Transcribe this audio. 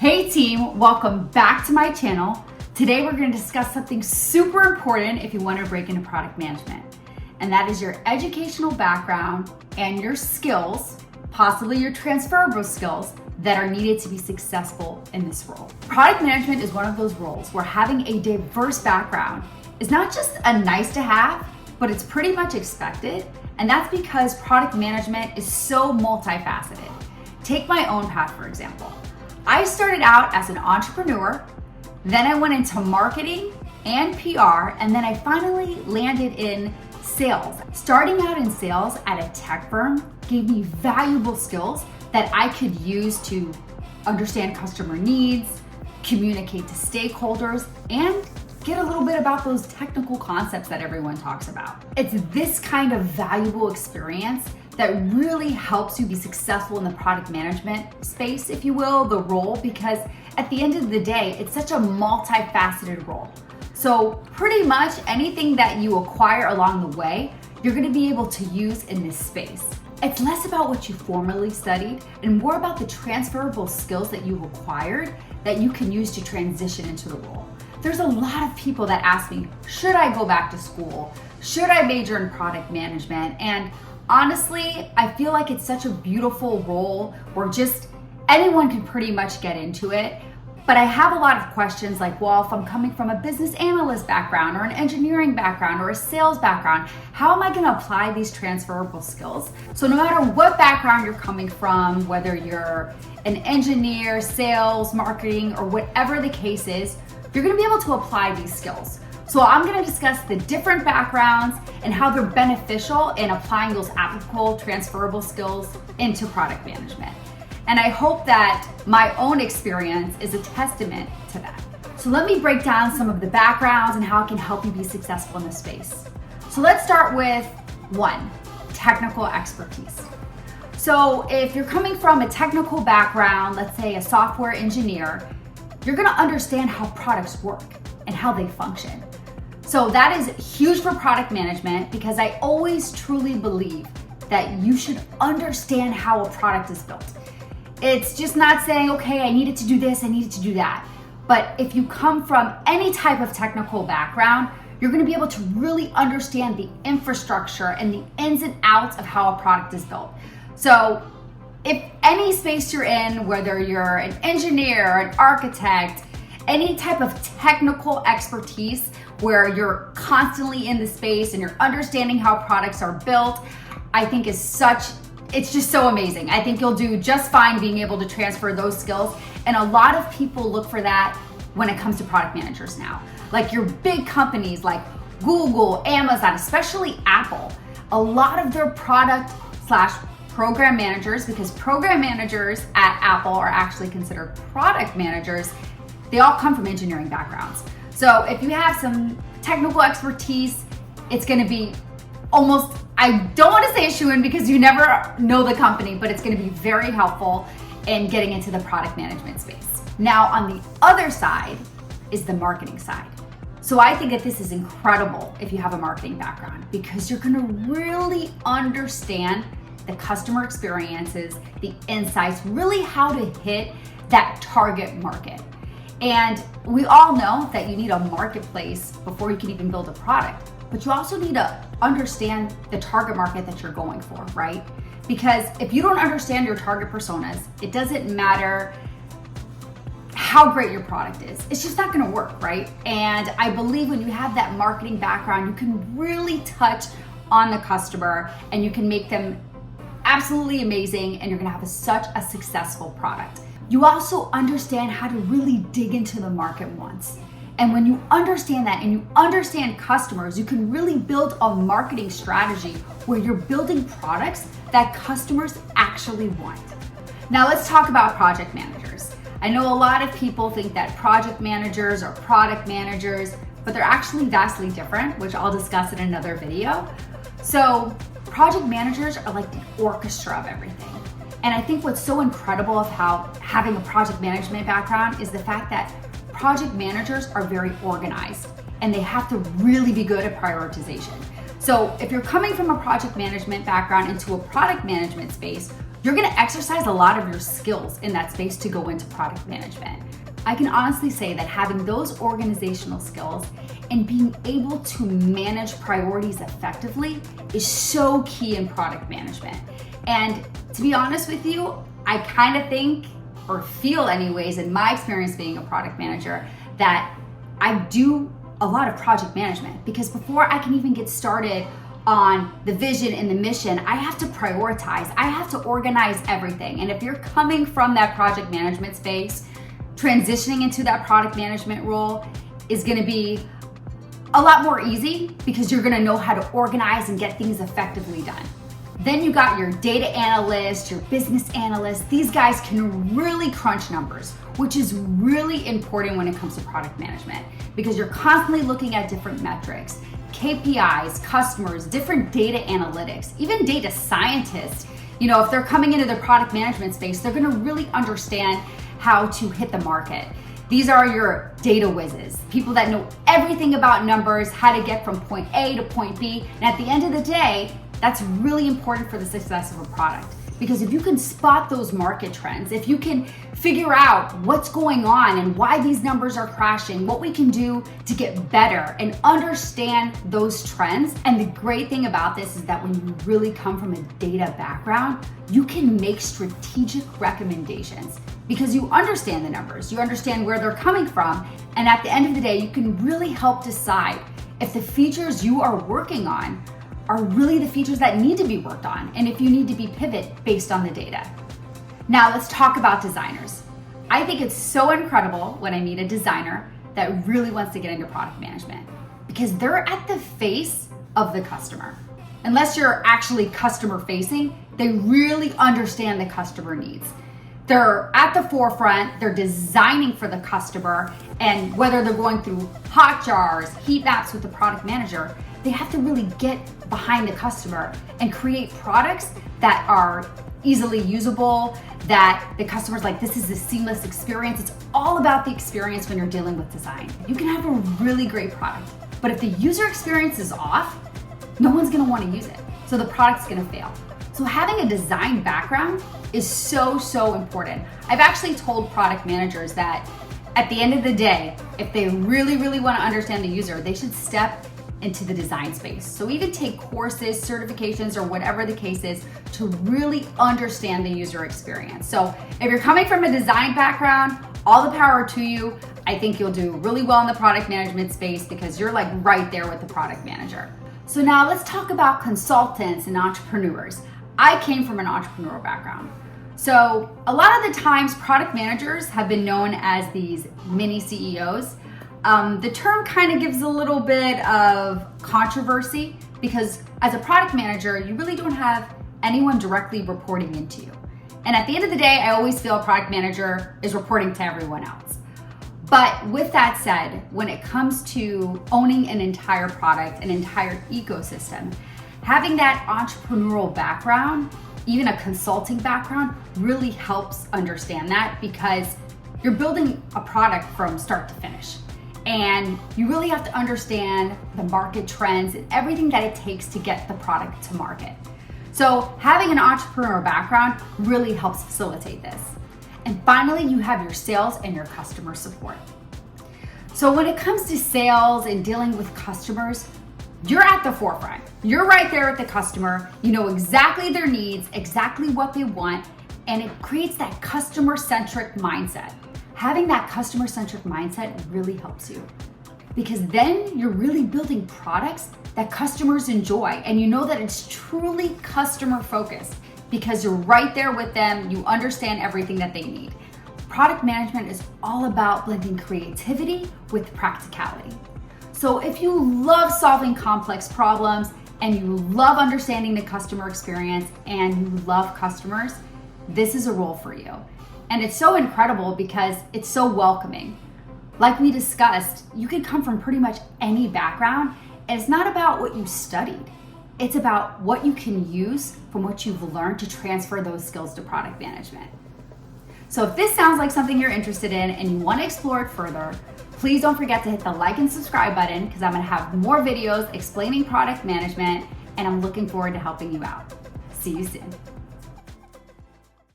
Hey team, welcome back to my channel. Today we're going to discuss something super important if you want to break into product management. And that is your educational background and your skills, possibly your transferable skills, that are needed to be successful in this role. Product management is one of those roles where having a diverse background is not just a nice to have, but it's pretty much expected. And that's because product management is so multifaceted. Take my own path, for example. I started out as an entrepreneur, then I went into marketing and PR, and then I finally landed in sales. Starting out in sales at a tech firm gave me valuable skills that I could use to understand customer needs, communicate to stakeholders, and get a little bit about those technical concepts that everyone talks about. It's this kind of valuable experience that really helps you be successful in the product management space, if you will, the role, because at the end of the day, it's such a multifaceted role. So pretty much anything that you acquire along the way, you're gonna be able to use in this space. It's less about what you formerly studied and more about the transferable skills that you've acquired that you can use to transition into the role. There's a lot of people that ask me, should I go back to school? Should I major in product management? And honestly, I feel like it's such a beautiful role where just anyone can pretty much get into it. But I have a lot of questions like, well, if I'm coming from a business analyst background or an engineering background or a sales background, how am I gonna apply these transferable skills? So no matter what background you're coming from, whether you're an engineer, sales, marketing, or whatever the case is, you're gonna be able to apply these skills. So I'm gonna discuss the different backgrounds and how they're beneficial in applying those applicable transferable skills into product management. And I hope that my own experience is a testament to that. So let me break down some of the backgrounds and how it can help you be successful in this space. So let's start with one, technical expertise. So if you're coming from a technical background, let's say a software engineer, you're gonna understand how products work and how they function. So that is huge for product management because I always truly believe that you should understand how a product is built. It's just not saying, okay, I needed to do this, I needed to do that. But if you come from any type of technical background, you're gonna be able to really understand the infrastructure and the ins and outs of how a product is built. So if any space you're in, whether you're an engineer, an architect, any type of technical expertise where you're constantly in the space and you're understanding how products are built, I think it's just so amazing. I think you'll do just fine being able to transfer those skills. And a lot of people look for that when it comes to product managers now. Like your big companies like Google, Amazon, especially Apple, a lot of their product/program managers, because program managers at Apple are actually considered product managers, they all come from engineering backgrounds. So if you have some technical expertise, it's gonna be almost, I don't wanna say a shoo-in because you never know the company, but it's gonna be very helpful in getting into the product management space. Now on the other side is the marketing side. So I think that this is incredible if you have a marketing background because you're gonna really understand the customer experiences, the insights, really how to hit that target market. And we all know that you need a marketplace before you can even build a product, but you also need to understand the target market that you're going for, right? Because if you don't understand your target personas, it doesn't matter how great your product is. It's just not gonna work, right? And I believe when you have that marketing background, you can really touch on the customer and you can make them absolutely amazing and you're gonna have such a successful product. You also understand how to really dig into the market once. And when you understand that and you understand customers, you can really build a marketing strategy where you're building products that customers actually want. Now let's talk about project managers. I know a lot of people think that project managers are product managers, but they're actually vastly different, which I'll discuss in another video. So project managers are like the orchestra of everything. And I think what's so incredible of how having a project management background is the fact that project managers are very organized and they have to really be good at prioritization. So if you're coming from a project management background into a product management space, you're gonna exercise a lot of your skills in that space to go into product management. I can honestly say that having those organizational skills and being able to manage priorities effectively is so key in product management. And to be honest with you, I kind of think, or feel anyways, in my experience being a product manager, that I do a lot of project management, because before I can even get started on the vision and the mission, I have to prioritize, I have to organize everything. And if you're coming from that project management space, transitioning into that product management role is gonna be a lot more easy, because you're gonna know how to organize and get things effectively done. Then you got your data analyst, your business analyst. These guys can really crunch numbers, which is really important when it comes to product management, because you're constantly looking at different metrics, KPIs, customers, different data analytics, even data scientists. You know, if they're coming into the product management space, they're gonna really understand how to hit the market. These are your data whizzes, people that know everything about numbers, how to get from point A to point B. And at the end of the day, that's really important for the success of a product. Because if you can spot those market trends, if you can figure out what's going on and why these numbers are crashing, what we can do to get better and understand those trends. And the great thing about this is that when you really come from a data background, you can make strategic recommendations, because you understand the numbers, you understand where they're coming from. And at the end of the day, you can really help decide if the features you are working on are really the features that need to be worked on, and if you need to be pivot based on the data. Now let's talk about designers. I think it's so incredible when I meet a designer that really wants to get into product management, because they're at the face of the customer. Unless you're actually customer facing, they really understand the customer needs. They're at the forefront, they're designing for the customer, and whether they're going through hot jars, heat maps with the product manager, they have to really get behind the customer and create products that are easily usable, that the customer's like, this is a seamless experience. It's all about the experience when you're dealing with design. You can have a really great product, but if the user experience is off, no one's gonna wanna use it. So the product's gonna fail. So having a design background is so, so important. I've actually told product managers that at the end of the day, if they really, really wanna understand the user, they should step into the design space. So even take courses, certifications, or whatever the case is to really understand the user experience. So if you're coming from a design background, all the power to you. I think you'll do really well in the product management space, because you're like right there with the product manager. So now let's talk about consultants and entrepreneurs. I came from an entrepreneurial background. So a lot of the times product managers have been known as these mini CEOs. The term kind of gives a little bit of controversy, because as a product manager, you really don't have anyone directly reporting into you. And at the end of the day, I always feel a product manager is reporting to everyone else. But with that said, when it comes to owning an entire product, an entire ecosystem, having that entrepreneurial background, even a consulting background, really helps understand that, because you're building a product from start to finish. And you really have to understand the market trends and everything that it takes to get the product to market. So having an entrepreneur background really helps facilitate this. And finally, you have your sales and your customer support. So when it comes to sales and dealing with customers, you're at the forefront. You're right there with the customer. You know exactly their needs, exactly what they want, and it creates that customer-centric mindset. Having that customer-centric mindset really helps you, because then you're really building products that customers enjoy, and you know that it's truly customer-focused, because you're right there with them, you understand everything that they need. Product management is all about blending creativity with practicality. So if you love solving complex problems, and you love understanding the customer experience, and you love customers, this is a role for you. And it's so incredible because it's so welcoming. Like we discussed, you can come from pretty much any background, and it's not about what you studied. It's about what you can use from what you've learned to transfer those skills to product management. So if this sounds like something you're interested in and you want to explore it further, please don't forget to hit the like and subscribe button, because I'm going to have more videos explaining product management, and I'm looking forward to helping you out. See you soon.